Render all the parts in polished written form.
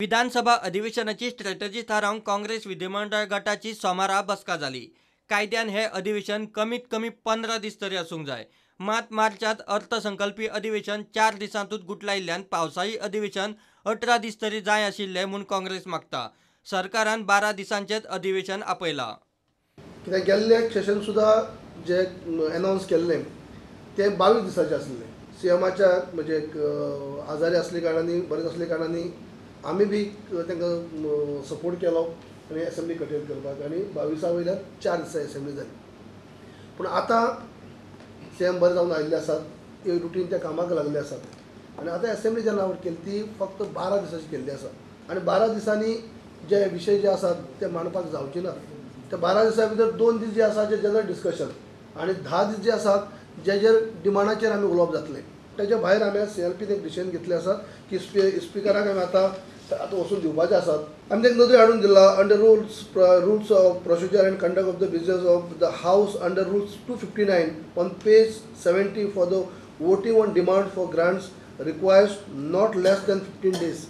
विधानसभा अधिवेशनाची स्ट्रॅटेजी थारावंक काँग्रेस विधिमंडळ गटाची सोमारा बसका जाली। कायद्यान हे अधिवेशन कमीत कमी 15 दीस तरी आसूंक जाय। मात मार्चात अर्थसंकल्पीय अधिवेशन 4 दिसांतूच गुटलायिल्ल्यान पावसाळी अधिवेशन 18 दीस तरी जाय आशिल्ले म्हूण काँग्रेस मागता। सरकारान 12 दिसांचेच अधिवेशन आपयला। कित्याक गेल्ले सेशन सुद्दां जे अनाउन्स केल्लें ते 22 दिसांचे आसलें। सीएमाच्या म्हणजे आजारी असले कारणांनी बरें नासले कारणांनी आमी बी तांकां सपोर्ट केलो आनी असेंब्ली कटेल करपाक आनी 22 वयल्यान 4 दिसा असेंब्ली जाली। पूण आतां सीएम बरे जावन आयिल्ले आसात, रुटीन त्या कामाक लागले आसात आनी आतां असेंब्ली जेन्ना केली ती फक्त 12 दिसांची केल्ली आसा आनी 12 दिसांनी जे विशय जे आसात ते मांडपाक जावचे ना। त्या 12 दिसां भितर 2 दीस जे आसा जे जनरल डिस्कशन आनी 10 दीस जे आसात जे डिमांडाचेर आमी उलोवप जातलें। तेच्या भायर आमी CLPन एक डिसिजन घेतले आसात की स्पिकराक आमी आतां वचून दिवपाचे आसात। आमी एक नदरी हाडून दिला under rules of procedure and conduct of the business of the house under rules 259 on page 70 for the voting on demand for grants requires not less than 15 days.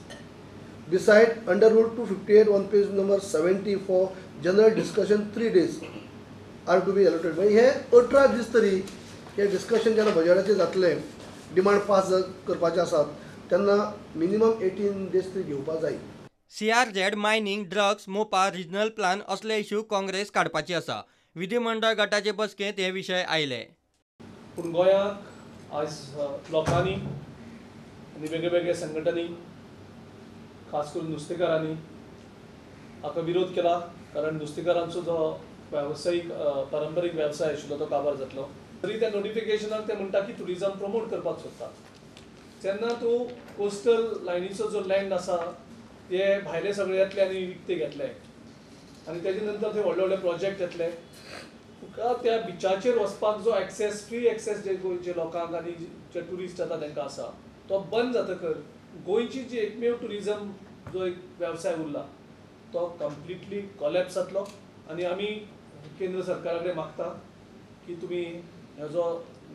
Beside, under Rule 258 on page number 70 for general discussion 3 days are to be allotted. म्हणजे हे 18 दीस तरी हे discussion जेन्ना बजेटाचेर जातलें, demand pass करपाचे आसात तेन्ना minimum 18 days तरी घेवपाक जाय। CRZ मायनिंग, ड्रग्स, मोपा, रिजनल प्लान असले इश्यू काँग्रेस काडपाची आसा। विधिमंडळ गटाचे बसकेंत हे विशय आयले। पूण गोंयांत आज लोकांनी आनी वेगळे वेगळे संघटनांनी खास करून नुस्तेकारांनी हाका विरोध केला, कारण नुस्तेकारांचो जो व्यावसायिक पारंपारीक वेवसाय आशिल्लो तो काबार जातलो। तरी त्या नोटिफिकेशनाक ते म्हणटा की टुरिजम प्रमोट करपाक सोदता। जेन्ना तूं कोस्टल लायनीचो जो लँड आसा ते भायले सगळे येतले आनी विकते घेतले आनी तेजे नंतर थंय व्हडले व्हडले प्रोजेक्ट येतले, तुका त्या बिचाचेर वचपाक जो एक्सेस फ्री एक्सेस जे गोंयचे लोकांक आनी जे ट्युरिस्ट येता तांकां आसा तो बंद जातकर गोंयची जी एकमेव टुरिजम जो एक वेवसाय उरला तो कंप्लिटली कॉलॅप्स जातलो आनी आमी केंद्र सरकारा कडेन मागता की तुमी हे जो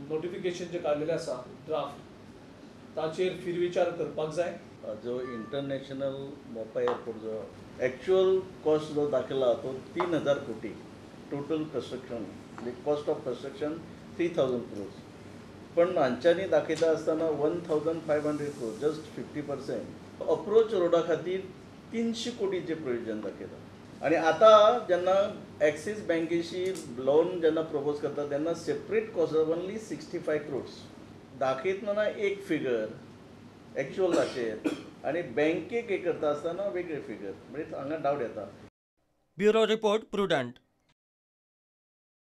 नोटिफिकेशन जे काडलेलें आसा ड्राफ्ट ताचेर फिरविचार करपाक जाय। जो इंटरनॅशनल मोपा एअरपोर्ट जो एक्चुअल कॉस्ट जो दाखयला तो 3000 कोटी total construction, cost of construction 3000 crores, पण हांच्यांनी दाखयता आसतना 1500 crores, जस्ट 50%। अप्रोच रोडा खातीर 300 कोटीचे प्रोविजन दाखयता आनी आतां जेन्ना एक्सीस बँकेशी लोन जेन्ना प्रपोज करता तेन्ना separate cost of only 65 crores दाखयतना एक फिगर एक्चुअल दाखयत आनी बँकेक हे करता आसतना वेगळे फिगर, म्हणजे हांगा डावट येता। Bureau report, prudent.